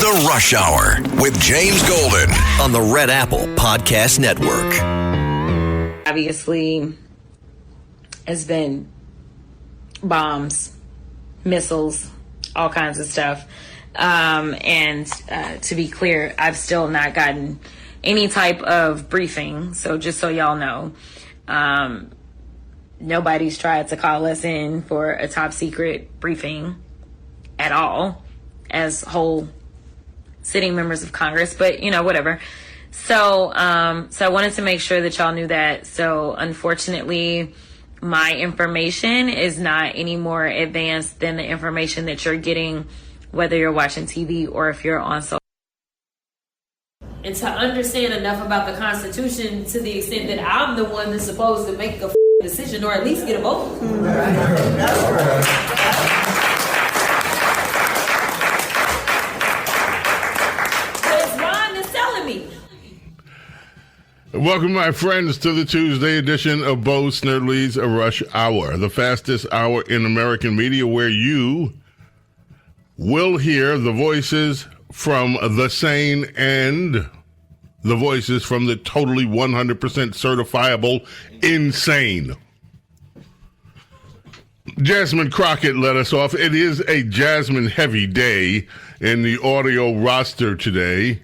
The Rush Hour with James Golden on the Red Apple Podcast Network. Obviously, it's been bombs, missiles, all kinds of stuff. And to be clear, I've still not gotten any type of briefing. So just so y'all know, nobody's tried to call us in for a top secret briefing at all as whole sitting members of Congress, but whatever. So I wanted to make sure that y'all knew that. So unfortunately, my information is not any more advanced than the information that you're getting, whether you're watching TV or if you're on social. And to understand enough about the Constitution to the extent that I'm the one that's supposed to make a decision or at least get a vote. Welcome, my friends, to the Tuesday edition of Bo Snerdley's Rush Hour, the fastest hour in American media, where you will hear the voices from the sane and the voices from the totally 100% certifiable insane. Jasmine Crockett let us off. It is a Jasmine-heavy day in the audio roster today.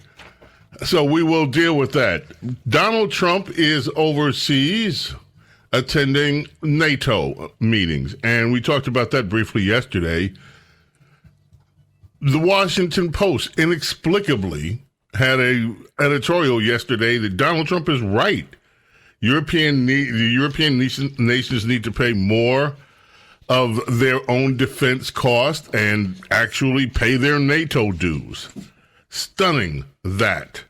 So we will deal with that. Donald Trump is overseas attending NATO meetings, and we talked about that briefly yesterday. The Washington Post inexplicably had an editorial yesterday that Donald Trump is right. The European nations need to pay more of their own defense cost and actually pay their NATO dues. Stunning, that.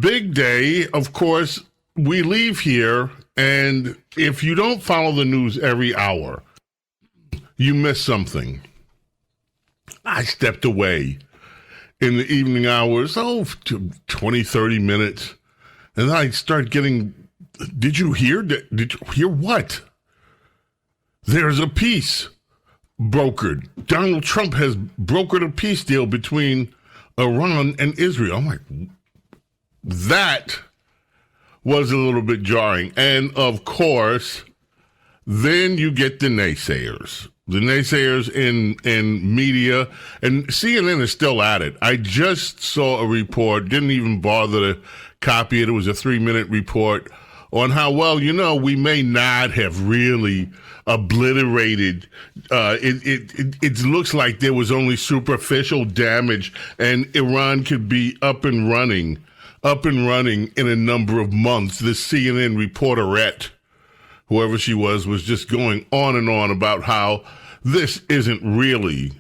Big day, of course, we leave here, and if you don't follow the news every hour, you miss something. I stepped away in the evening hours, 20, 30 minutes, and I start getting, did you hear what? There's a peace brokered. Donald Trump has brokered a peace deal between Iran and Israel. I'm like, that was a little bit jarring. And, of course, then you get the naysayers. The naysayers in media. And CNN is still at it. I just saw a report, didn't even bother to copy it. It was a 3-minute report on how, we may not have really obliterated. It looks like there was only superficial damage, and Iran could be up and running in a number of months. This CNN reporterette, whoever she was just going on and on about how this isn't really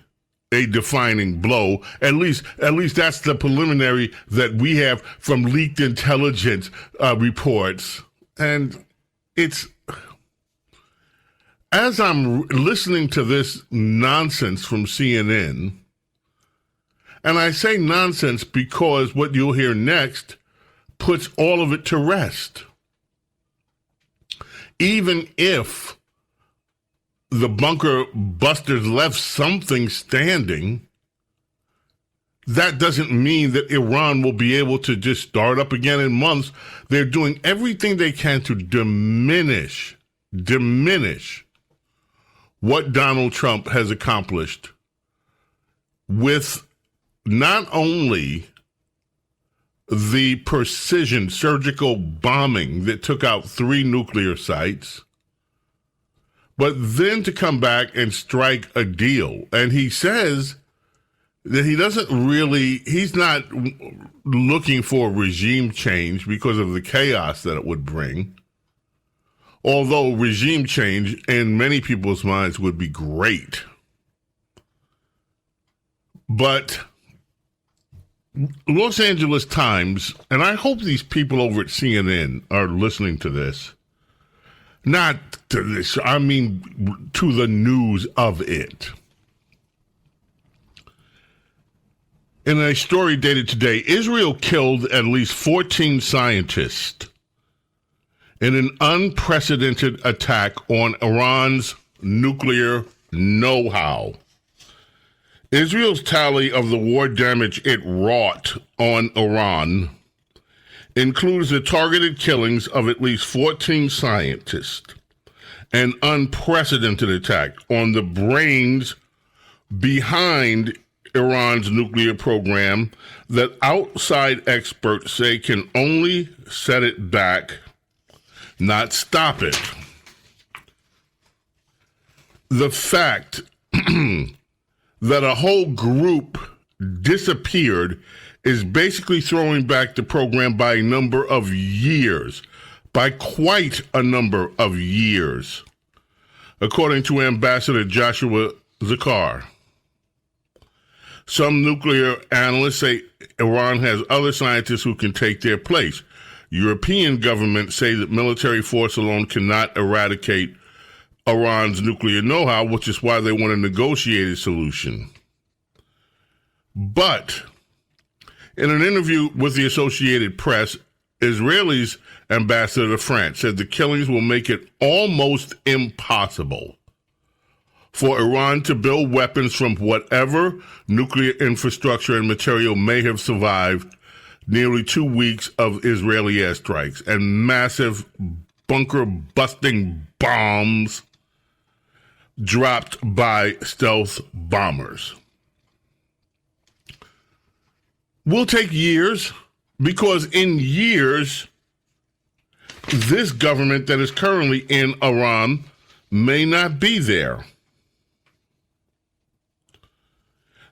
a defining blow. At least that's the preliminary that we have from leaked intelligence reports. And it's, as I'm listening to this nonsense from CNN, and I say nonsense because what you'll hear next puts all of it to rest. Even if the bunker busters left something standing, that doesn't mean that Iran will be able to just start up again in months. They're doing everything they can to diminish what Donald Trump has accomplished with not only the precision surgical bombing that took out 3 nuclear sites, but then to come back and strike a deal. And he says that he's not looking for regime change because of the chaos that it would bring. Although regime change in many people's minds would be great. But Los Angeles Times, and I hope these people over at CNN are listening to this, not to this, I mean to the news of it. In a story dated today, Israel killed at least 14 scientists in an unprecedented attack on Iran's nuclear know-how. Israel's tally of the war damage it wrought on Iran includes the targeted killings of at least 14 scientists, an unprecedented attack on the brains behind Iran's nuclear program that outside experts say can only set it back, not stop it. The fact that a whole group disappeared is basically throwing back the program by a number of years, by quite a number of years, according to Ambassador Joshua Zakar. Some nuclear analysts say Iran has other scientists who can take their place. European governments say that military force alone cannot eradicate Iran's nuclear know-how, which is why they want a negotiated solution. But in an interview with the Associated Press, Israel's ambassador to France said the killings will make it almost impossible for Iran to build weapons from whatever nuclear infrastructure and material may have survived nearly 2 weeks of Israeli airstrikes and massive bunker-busting bombs dropped by stealth bombers. Will take years, because in years, this government that is currently in Iran may not be there.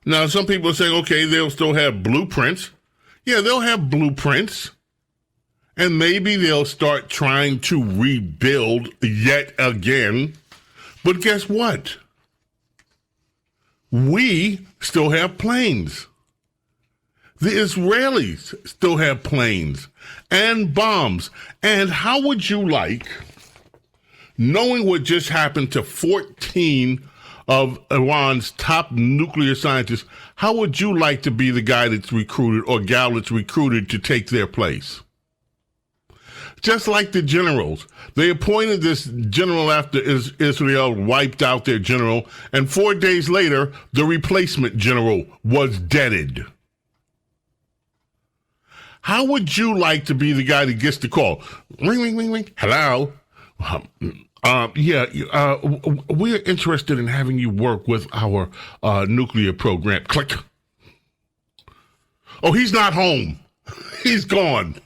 Now, some people are saying, okay, they'll still have blueprints. Yeah, they'll have blueprints. And maybe they'll start trying to rebuild yet again. But guess what? We still have planes. The Israelis still have planes and bombs. And how would you like, knowing what just happened to 14 of Iran's top nuclear scientists, how would you like to be the guy that's recruited or gal that's recruited to take their place? Just like the generals. They appointed this general after Israel wiped out their general, and 4 days later, the replacement general was deaded. How would you like to be the guy that gets the call? Ring, ring, ring, ring. Hello? We're interested in having you work with our nuclear program. Click. Oh, he's not home. He's gone.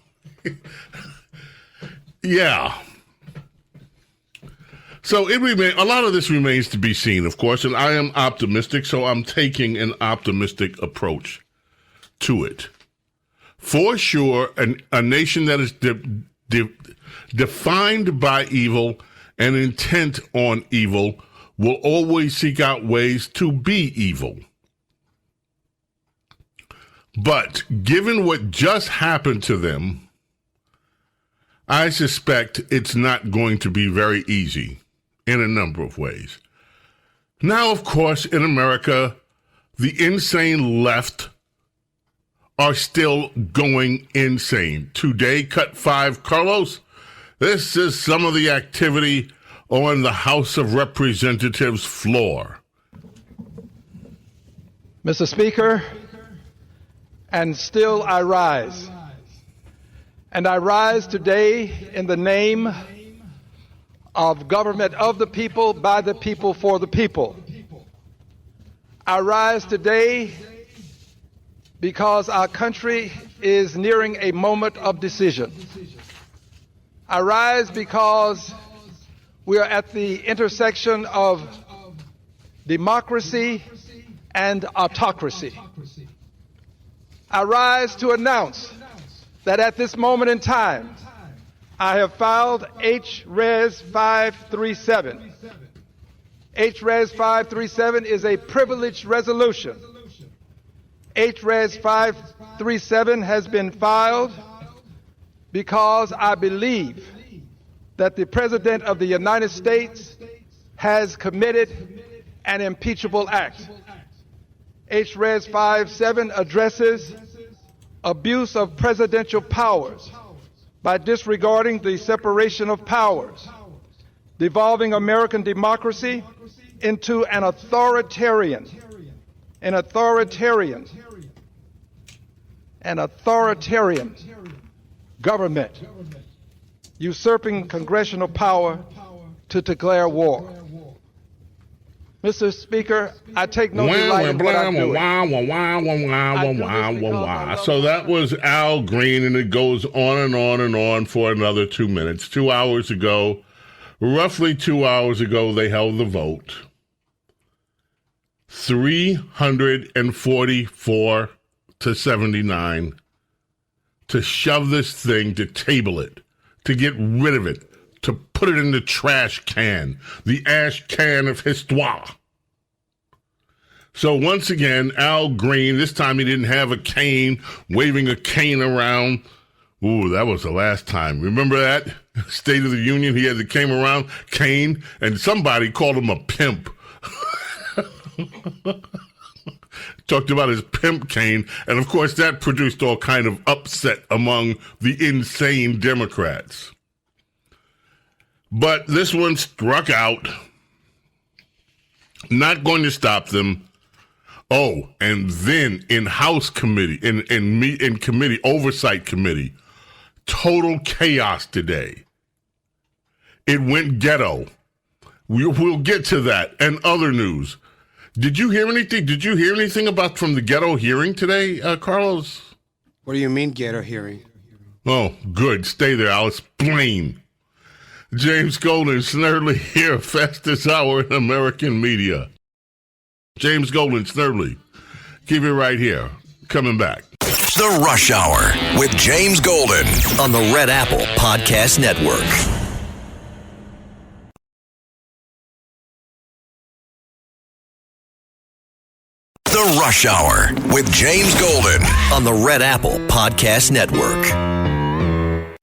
Yeah. So a lot of this remains to be seen, of course, and I am optimistic, so I'm taking an optimistic approach to it. For sure, a nation that is defined by evil and intent on evil will always seek out ways to be evil. But given what just happened to them, I suspect it's not going to be very easy in a number of ways. Now, of course, in America, the insane left are still going insane. Today, Cut 5, Carlos, this is some of the activity on the House of Representatives floor. Mr. Speaker, and still I rise. And I rise today in the name of government of the people, by the people, for the people. I rise today because our country is nearing a moment of decision. I rise because we are at the intersection of democracy and autocracy. I rise to announce that at this moment in time, I have filed H-Res 537. H-Res 537 is a privileged resolution. H-Res 537 has been filed because I believe that the President of the United States has committed an impeachable act. H-Res 57 addresses abuse of presidential powers by disregarding the separation of powers, devolving American democracy into an authoritarian an authoritarian government usurping congressional power to declare war. Mr. Speaker, I take no delight in what I'm doing. So that was Al Green, and it goes on and on and on for another 2 minutes. 2 hours ago, roughly 2 hours ago, they held the vote. 344 to 79 to shove this thing, to table it, to get rid of it, to put it in the trash can, the ash can of histoire. So once again, Al Green, this time he didn't have a cane, waving a cane around. Ooh, that was the last time. Remember that? State of the Union, he had the cane, and somebody called him a pimp. Talked about his pimp cane, and of course that produced all kind of upset among the insane Democrats. But this one struck out. Not going to stop them. Oh, and then in House Committee, in committee, Oversight Committee, total chaos today. It went ghetto. We'll get to that and other news. Did you hear anything? Did you hear anything about from the ghetto hearing today, Carlos? What do you mean ghetto hearing? Oh, good. Stay there. I'll explain. James Golden, Snerdley here, fastest hour in American media. James Golden, Snerdley. Keep it right here. Coming back. The Rush Hour with James Golden on the Red Apple Podcast Network. The Rush Hour with James Golden on the Red Apple Podcast Network.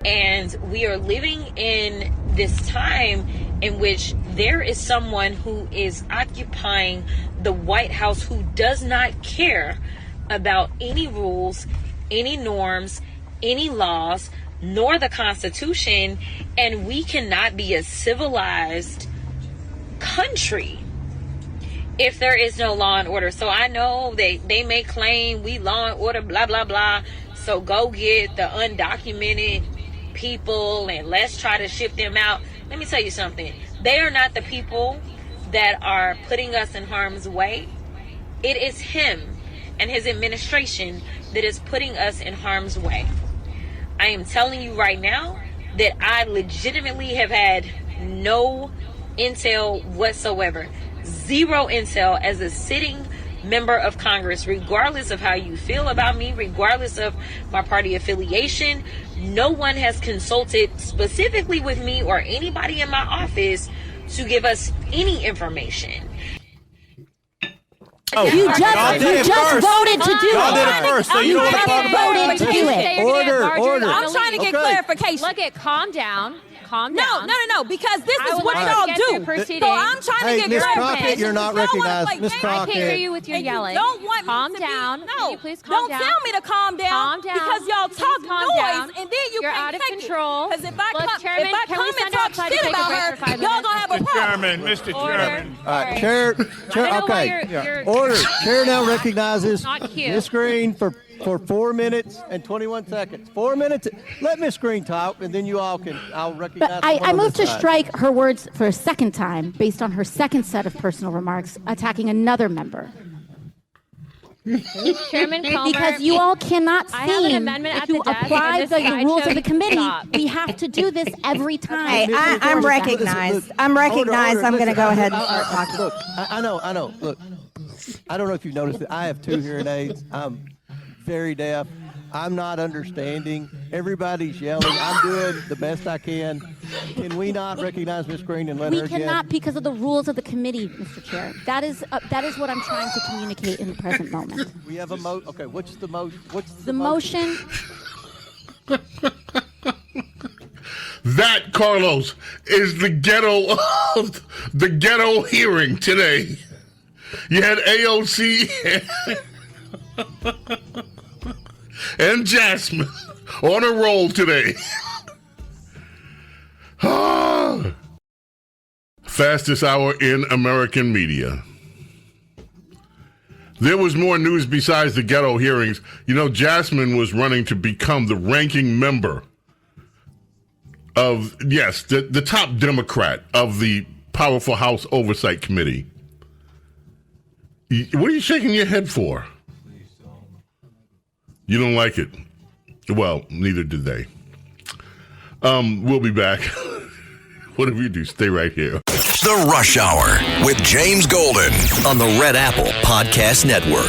And we are living in this time in which there is someone who is occupying the White House who does not care about any rules, any norms, any laws, nor the Constitution, and we cannot be a civilized country if there is no law and order. So I know they may claim we law and order, blah, blah, blah. So go get the undocumented people and let's try to ship them out. Let me tell you something. They are not the people that are putting us in harm's way. It is him and his administration that is putting us in harm's way. I am telling you right now that I legitimately have had no intel whatsoever. Zero intel as a sitting member of Congress, regardless of how you feel about me, regardless of my party affiliation. No one has consulted specifically with me or anybody in my office to give us any information. Oh, you just voted to do it. Y'all did it first, so you don't want to talk about it. Voted to do it. Order. I'm trying to get clarification. Look at, calm down. Calm down. No, because this is what y'all do. So I'm trying to get Miss clarification. Crockett, you're not recognized. Miss Crockett. I can't hear you with your yelling. Don't want calm me to down. Be, Can you please calm down? Don't tell me to calm down. Calm down. Because y'all talk noise and then you You're can't out of take control. Because if I Look, Chairman, come and talk shit about her, y'all gonna have a problem. Mr. Chairman. All right, Chair, okay. Order. Chair now recognizes Not cute. Miss Green for 4 minutes and 21 seconds. 4 minutes. Let Miss Green talk, and then I'll recognize. I moved to strike her words for a second time based on her second set of personal remarks attacking another member. Chairman Comer, Because you all cannot I have an seem amendment at to the desk, apply and the this rules sideshow of the committee. stop. We have to do this every time. Hey, I'm recognized. I'm recognized. I'm going to go ahead and start talking. Look, I know. Look, I don't know if you've noticed it. I have 2 hearing aids. I'm very deaf. I'm not understanding. Everybody's yelling. I'm doing the best I can. Can we not recognize Ms. Green and let her We get? cannot because of the rules of the committee, Mr. Chair. That is what I'm trying to communicate in the present moment. We have a motion. Okay, what's the motion? The motion. That, Carlos, is the ghetto hearing today. You had AOC and Jasmine on a roll today. Fastest hour in American media. There was more news besides the ghetto hearings. You know, Jasmine was running to become the ranking member of, yes, the top Democrat of the powerful House Oversight Committee. What are you shaking your head for? You don't like it. Well, neither did they. We'll be back. Whatever you do, stay right here. The Rush Hour with James Golden on the Red Apple Podcast Network.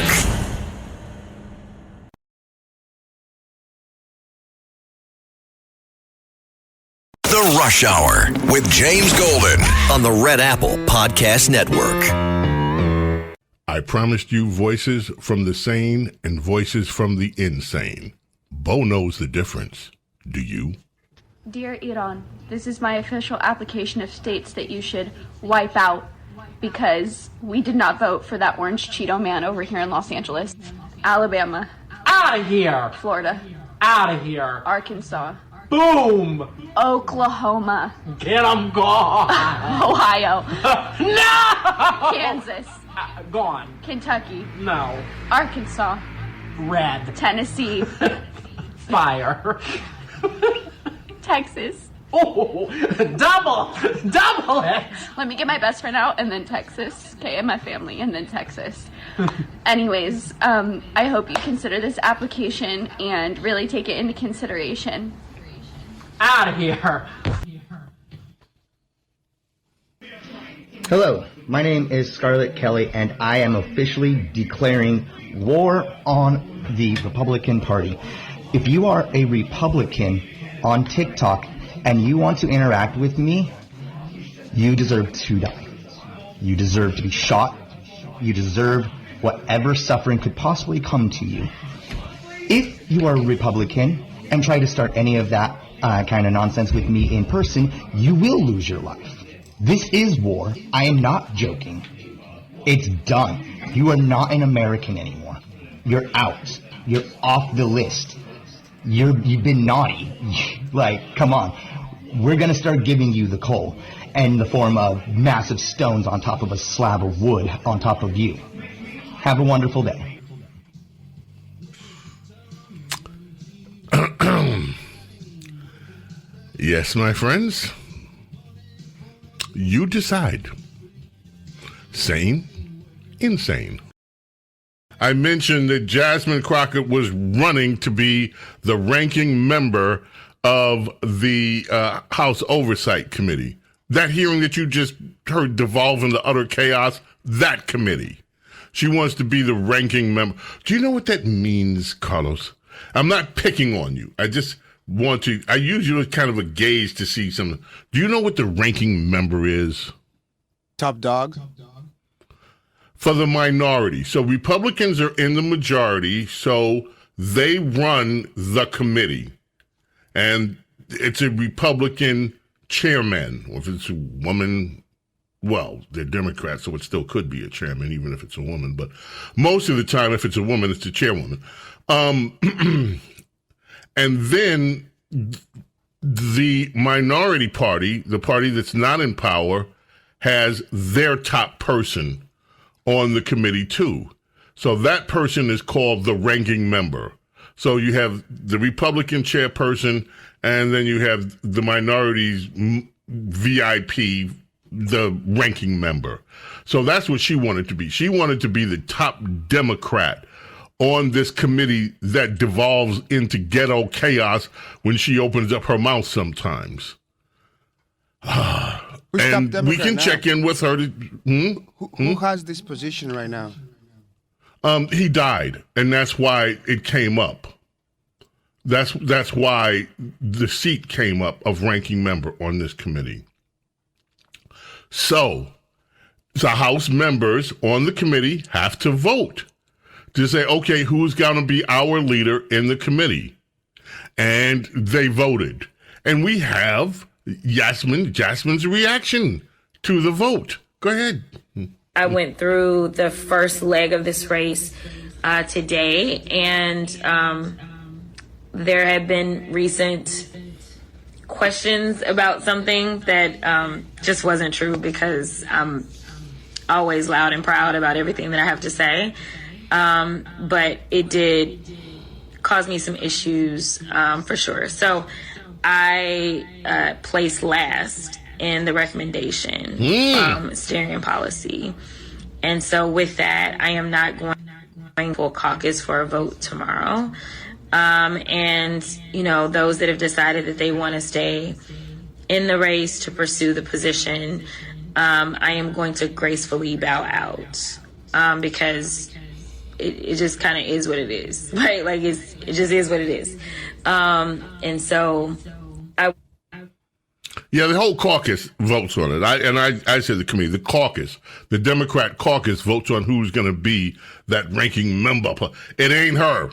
The Rush Hour with James Golden on the Red Apple Podcast Network. I promised you voices from the sane and voices from the insane. Bo knows the difference. Do you? Dear Iran, this is my official application of states that you should wipe out because we did not vote for that orange Cheeto man over here in Los Angeles. Alabama. Out of here. Florida. Out of here. Arkansas. Boom. Oklahoma. Get 'em gone. Ohio. No. Kansas. Gone. Kentucky. No. Arkansas. Red. Tennessee. Fire. Texas. Oh, double it. Let me get my best friend out and then Texas. Okay, and my family and then Texas. Anyways, I hope you consider this application and really take it into consideration. Out of here. Hello, my name is Scarlett Kelly, and I am officially declaring war on the Republican Party. If you are a Republican on TikTok and you want to interact with me, you deserve to die. You deserve to be shot. You deserve whatever suffering could possibly come to you. If you are a Republican and try to start any of that kind of nonsense with me in person, you will lose your life. This is war. I am not joking. It's done. You are not an American anymore. You're out. You're off the list. You've been naughty. Like, come on. We're going to start giving you the coal in the form of massive stones on top of a slab of wood on top of you. Have a wonderful day. Yes, my friends. You decide. Sane, insane. I mentioned that Jasmine Crockett was running to be the ranking member of the House Oversight Committee. That hearing that you just heard devolve into utter chaos, that committee. She wants to be the ranking member. Do you know what that means, Carlos? I'm not picking on you. I just want to, I use you as kind of a gauge to see something. Do you know what the ranking member is? Top dog. For the minority. So Republicans are in the majority, so they run the committee. And it's a Republican chairman. Or if it's a woman, well, they're Democrats, so it still could be a chairman, even if it's a woman. But most of the time, if it's a woman, it's the chairwoman. And then the minority party, the party that's not in power, has their top person on the committee too. So that person is called the ranking member. So you have the Republican chairperson, and then you have the minorities VIP, the ranking member. So that's what she wanted to be. She wanted to be the top Democrat on this committee that devolves into ghetto chaos when she opens up her mouth sometimes. And we can check in with her. Who has this position right now? He died, and that's why it came up. That's why the seat came up of ranking member on this committee. So the House members on the committee have to vote to say, okay, who's going to be our leader in the committee? And they voted. And we have Jasmine's reaction to the vote. Go ahead. I went through the first leg of this race today, and there have been recent questions about something that just wasn't true, because I'm always loud and proud about everything that I have to say. But it did cause me some issues for sure. So I placed last in the recommendation steering policy. And so with that, I am not going for caucus for a vote tomorrow. And, those that have decided that they want to stay in the race to pursue the position, I am going to gracefully bow out because it just kind of is what it is, right? Like it just is what it is. And so Yeah, the whole caucus votes on it. I said the committee, the caucus, the Democrat caucus votes on who's going to be that ranking member. It ain't her.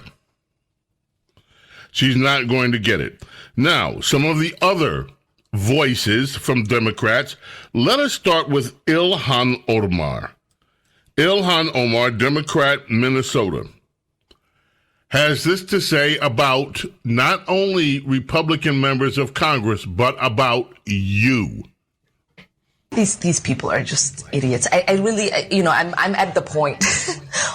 She's not going to get it. Now, some of the other voices from Democrats. Let us start with Ilhan Omar. Ilhan Omar, Democrat, Minnesota, has this to say about not only Republican members of Congress, but about you. These people are just idiots. I really, I'm at the point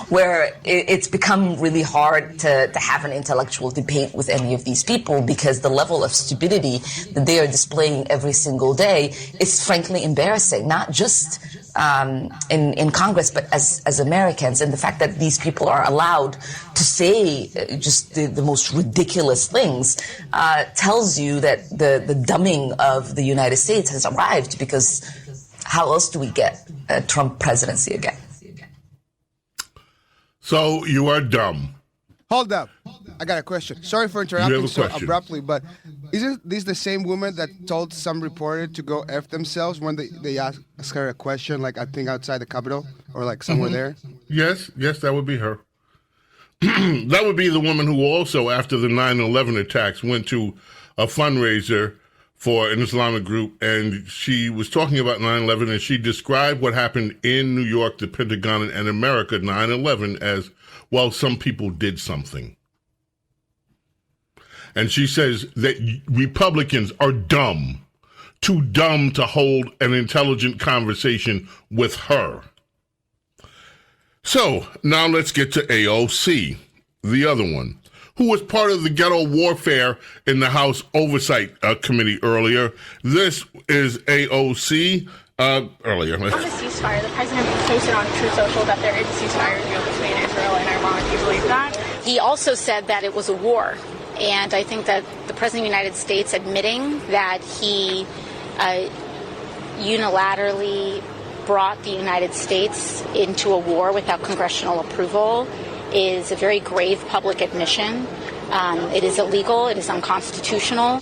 where it's become really hard to have an intellectual debate with any of these people because the level of stupidity that they are displaying every single day is frankly embarrassing, not just in Congress, but as Americans. And the fact that these people are allowed to say just the most ridiculous things tells you that the dumbing of the United States has arrived, because how else do we get a Trump presidency again? So you are dumb. Hold up. I got a question. Sorry for interrupting so abruptly, but isn't this the same woman that told some reporter to go F themselves when they asked her a question, like I think outside the Capitol or like somewhere there? Yes, that would be her. That would be the woman who also, after the 9/11 attacks, went to a fundraiser for an Islamic group, and she was talking about 9/11, and she described what happened in New York, the Pentagon, and America, 9/11, as, well, some people did something. And she says that Republicans are dumb, too dumb to hold an intelligent conversation with her. So now let's get to AOC, the other one, who was part of the ghetto warfare in the House Oversight Committee earlier. This is AOC earlier. On the ceasefire, the president posted on Truth Social that there is a ceasefire deal between Israel and Iran. Do you believe that? He also said that it was a war. And I think that the President of the United States admitting that he unilaterally brought the United States into a war without congressional approval is a very grave public admission. It is illegal. It is unconstitutional.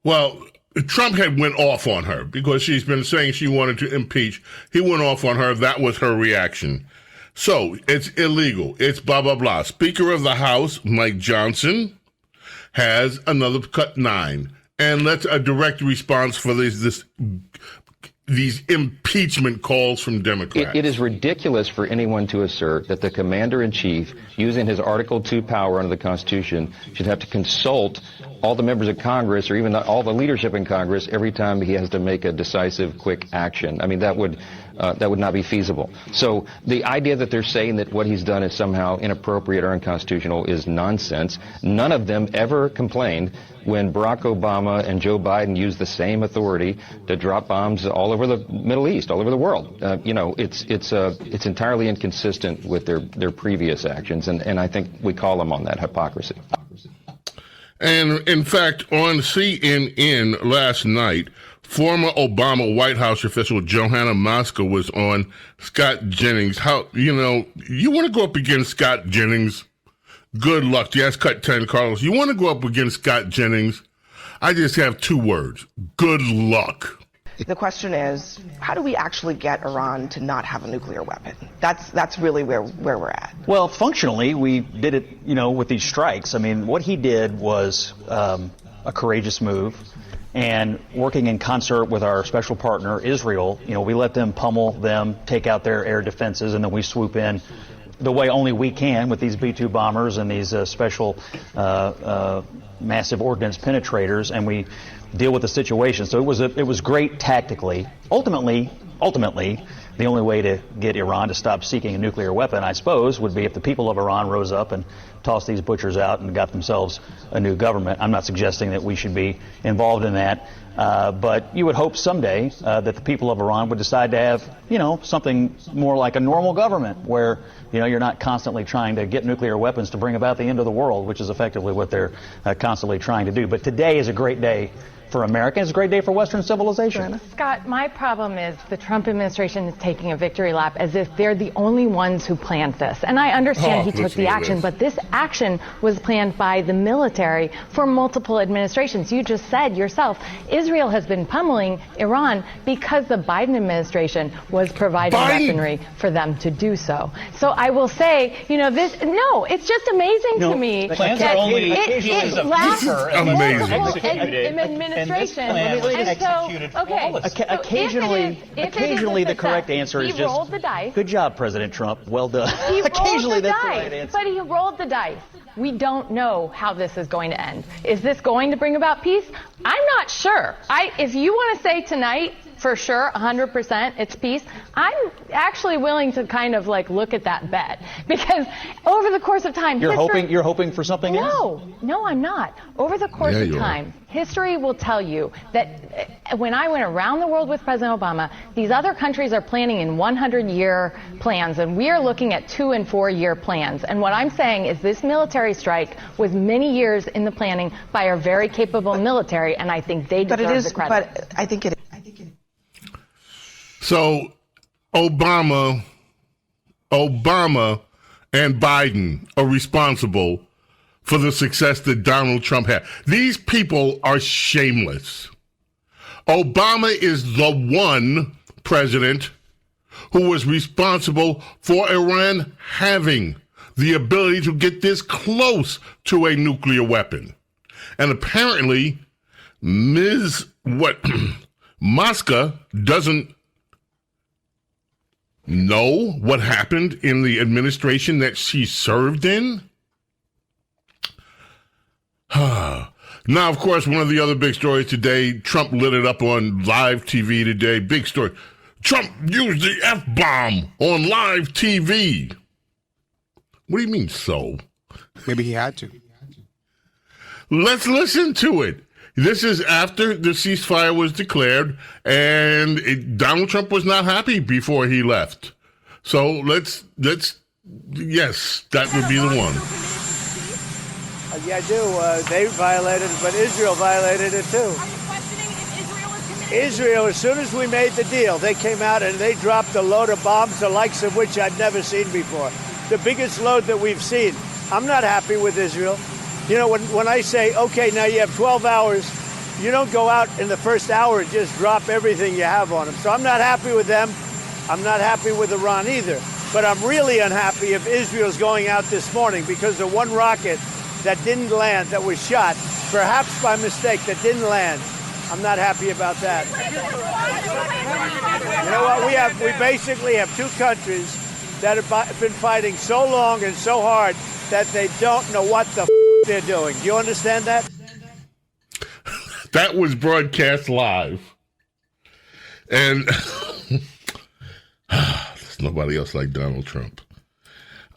Well, Trump had went off on her because she's been saying she wanted to impeach. He went off on her. That was her reaction. So it's illegal. It's blah, blah, blah. Speaker of the House, Mike Johnson, has another cut 9. And that's a direct response for these impeachment calls from Democrats. It is ridiculous for anyone to assert that the commander-in-chief, using his Article 2 power under the Constitution, should have to consult all the members of Congress or even all the leadership in Congress every time he has to make a decisive, quick action. I mean, that would not be feasible. So the idea that they're saying that what he's done is somehow inappropriate or unconstitutional is nonsense. None of them ever complained when Barack Obama and Joe Biden used the same authority to drop bombs all over the Middle East, all over the world. It's entirely inconsistent with their previous actions, and I think we call them on that hypocrisy. And in fact, on CNN last night, former Obama White House official Johanna Maska was on Scott Jennings. You want to go up against Scott Jennings? Good luck. Yes, cut 10, Carlos. You want to go up against Scott Jennings? I just have 2 words. Good luck. The question is, how do we actually get Iran to not have a nuclear weapon? That's really where we're at. Well, functionally, we did it, with these strikes. I mean, what he did was a courageous move. And working in concert with our special partner, Israel, we let them pummel them, take out their air defenses, and then we swoop in the way only we can with these B-2 bombers and these special massive ordnance penetrators, and we deal with the situation. So it was great tactically. Ultimately, the only way to get Iran to stop seeking a nuclear weapon, I suppose, would be if the people of Iran rose up and tossed these butchers out and got themselves a new government. I'm not suggesting that we should be involved in that. But you would hope someday that the people of Iran would decide to have, something more like a normal government where, you're not constantly trying to get nuclear weapons to bring about the end of the world, which is effectively what they're constantly trying to do. But today is a great day for America. It's a great day for Western civilization. Scott, my problem is the Trump administration is taking a victory lap as if they're the only ones who planned this. And I understand he took the action, but this action was planned by the military for multiple administrations. You just said yourself, Israel has been pummeling Iran because the Biden administration was providing weaponry for them to do so. So I will say, it's just amazing to me that it lasts multiple Occasionally, the correct answer is just, rolled the dice. Good job, President Trump. Well done. Occasionally, that's the right answer. But he rolled the dice. We don't know how this is going to end. Is this going to bring about peace? I'm not sure. If you want to say tonight, for sure, 100% it's peace, I'm actually willing to kind of look at that bet. Because over the course of time, You're hoping for something else? No, I'm not. Over the course of time, history will tell you that when I went around the world with President Obama, these other countries are planning in 100-year plans, and we are looking at 2- and 4-year plans. And what I'm saying is this military strike was many years in the planning by our very capable military, and I think they deserve the credit. But I think it is. So Obama and Biden are responsible for the success that Donald Trump had. These people are shameless. Obama is the one president who was responsible for Iran having the ability to get this close to a nuclear weapon. And apparently, Moscow doesn't know what happened in the administration that she served in. Now, of course, one of the other big stories today, Trump lit it up on live TV today. Big story. Trump used the F-bomb on live TV. What do you mean, so? Maybe he had to. Let's listen to it. This is after the ceasefire was declared, and Donald Trump was not happy before he left. So let's, yes, that would be the one. Yeah, I do. They violated it, but Israel violated it too. Are you questioning if Israel is committed? Israel, as soon as we made the deal, they came out and they dropped a load of bombs, the likes of which I'd never seen before. The biggest load that we've seen. I'm not happy with Israel. When I say, okay, now you have 12 hours, you don't go out in the first hour and just drop everything you have on them. So I'm not happy with them. I'm not happy with Iran either. But I'm really unhappy if Israel's going out this morning because the one rocket that didn't land, that was shot, perhaps by mistake, that didn't land. I'm not happy about that. You know what? We basically have two countries that have been fighting so long and so hard that they don't know what the they're doing. Do you understand that? That was broadcast live. And there's nobody else like Donald Trump.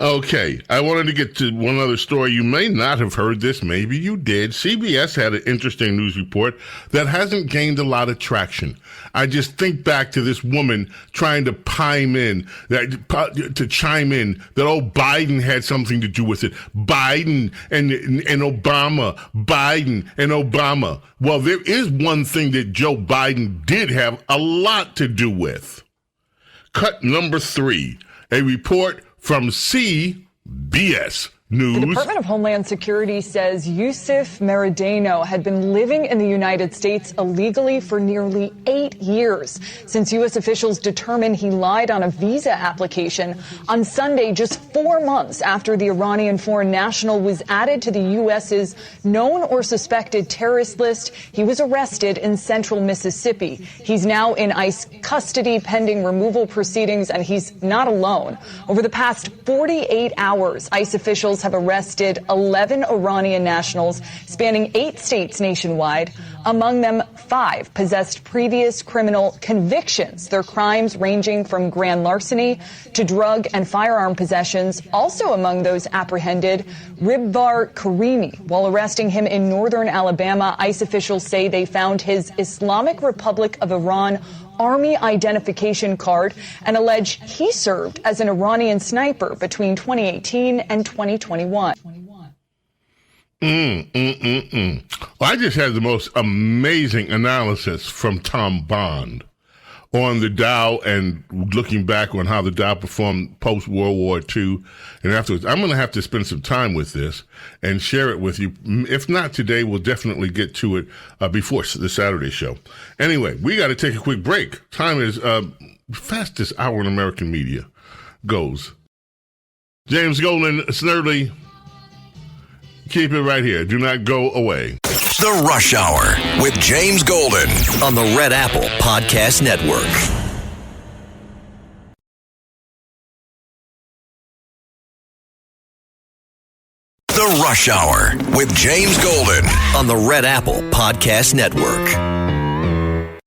Okay, I wanted to get to one other story. You may not have heard this. Maybe you did. CBS had an interesting news report that hasn't gained a lot of traction. I just think back to this woman trying to chime in that Biden had something to do with it. Biden and Obama. Biden and Obama. Well, there is one thing that Joe Biden did have a lot to do with. Cut number 3, a report from CBS News. The Department of Homeland Security says Yusuf Meridano had been living in the United States illegally for nearly 8 years since U.S. officials determined he lied on a visa application on Sunday, just 4 months after the Iranian foreign national was added to the U.S.'s known or suspected terrorist list. He was arrested in central Mississippi. He's now in ICE custody pending removal proceedings, and he's not alone. Over the past 48 hours, ICE officials have arrested 11 Iranian nationals spanning 8 states nationwide, among them 5 possessed previous criminal convictions. Their crimes ranging from grand larceny to drug and firearm possessions. Also among those apprehended, Ribbar Karimi. While arresting him in northern Alabama, ICE officials say they found his Islamic Republic of Iran Army identification card and allege he served as an Iranian sniper between 2018 and 2021. Well, I just had the most amazing analysis from Tom Bond on the Dow and looking back on how the Dow performed post-World War II and afterwards. I'm going to have to spend some time with this and share it with you. If not today, we'll definitely get to it before the Saturday show. Anyway, we got to take a quick break. Time is fastest hour in American media goes. James Golden, Snerdley, keep it right here. Do not go away. The Rush Hour with James Golden on the Red Apple Podcast Network. The Rush Hour with James Golden on the Red Apple Podcast Network.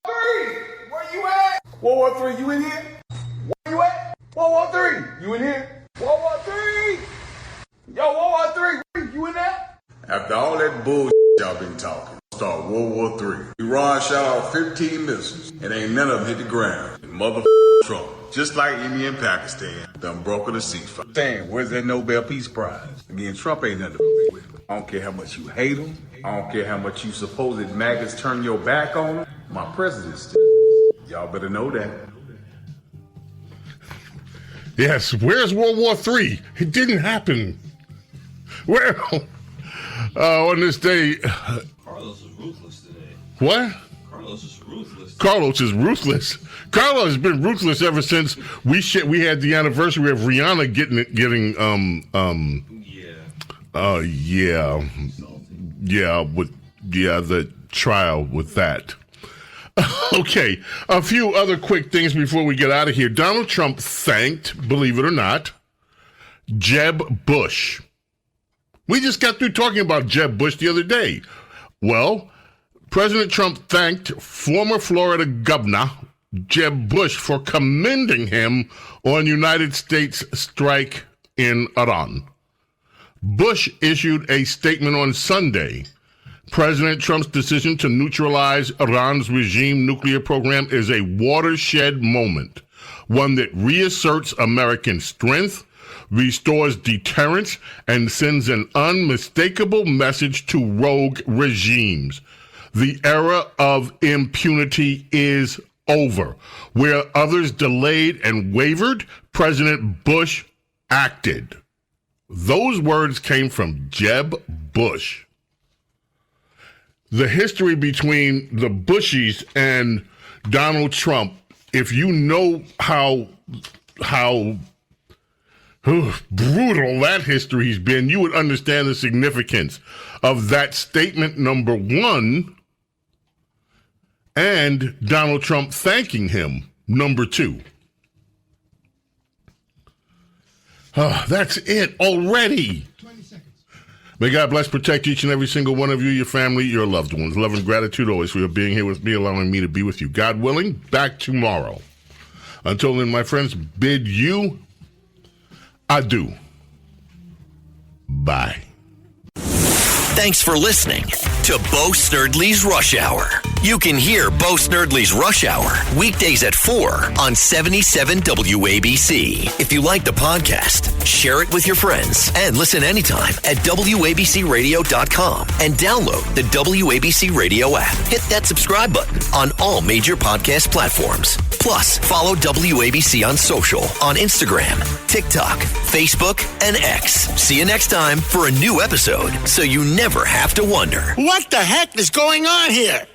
Where you at? World War III, you in here? Where you at? World War III, you in here? World War III! Yo, World War III, you in there? After all that bullshit y'all been talking, start World War III. Iran shot off 15 missiles, and ain't none of them hit the ground. And motherfucking Trump, just like India and Pakistan, done broke the ceasefire. Saying, where's that Nobel Peace Prize? Again, Trump ain't nothing to with. I don't care how much you hate him. I don't care how much you supposed maggots turn your back on him. My president's still. Y'all better know that. Yes, where's World War III? It didn't happen. Well, on this day... Carlos is ruthless today. What? Carlos is ruthless. Carlos is ruthless. Carlos has been ruthless ever since we had the anniversary of Rihanna getting the trial with that. Okay, a few other quick things before we get out of here. Donald Trump thanked, believe it or not, Jeb Bush. We just got through talking about Jeb Bush the other day. Well, President Trump thanked former Florida governor Jeb Bush for commending him on United States strike in Iran. Bush issued a statement on Sunday. President Trump's decision to neutralize Iran's regime nuclear program is a watershed moment, one that reasserts American strength, restores deterrence, and sends an unmistakable message to rogue regimes. The era of impunity is over. Where others delayed and wavered, President Bush acted. Those words came from Jeb Bush. The history between the Bushies and Donald Trump, if you know how brutal that history's been, you would understand the significance of that statement, number one, and Donald Trump thanking him, number two. That's it already. May God bless, protect each and every single one of you, your family, your loved ones. Love and gratitude always for your being here with me, allowing me to be with you. God willing, back tomorrow. Until then, my friends, bid you adieu. Bye. Thanks for listening to Bo Snerdley's Rush Hour. You can hear Bo Snerdley's Rush Hour weekdays at 4 on 77 WABC. If you like the podcast, share it with your friends and listen anytime at WABCRadio.com and download the WABC Radio app. Hit that subscribe button on all major podcast platforms. Plus, follow WABC on social on Instagram, TikTok, Facebook, and X. See you next time for a new episode so you never have to wonder. What the heck is going on here?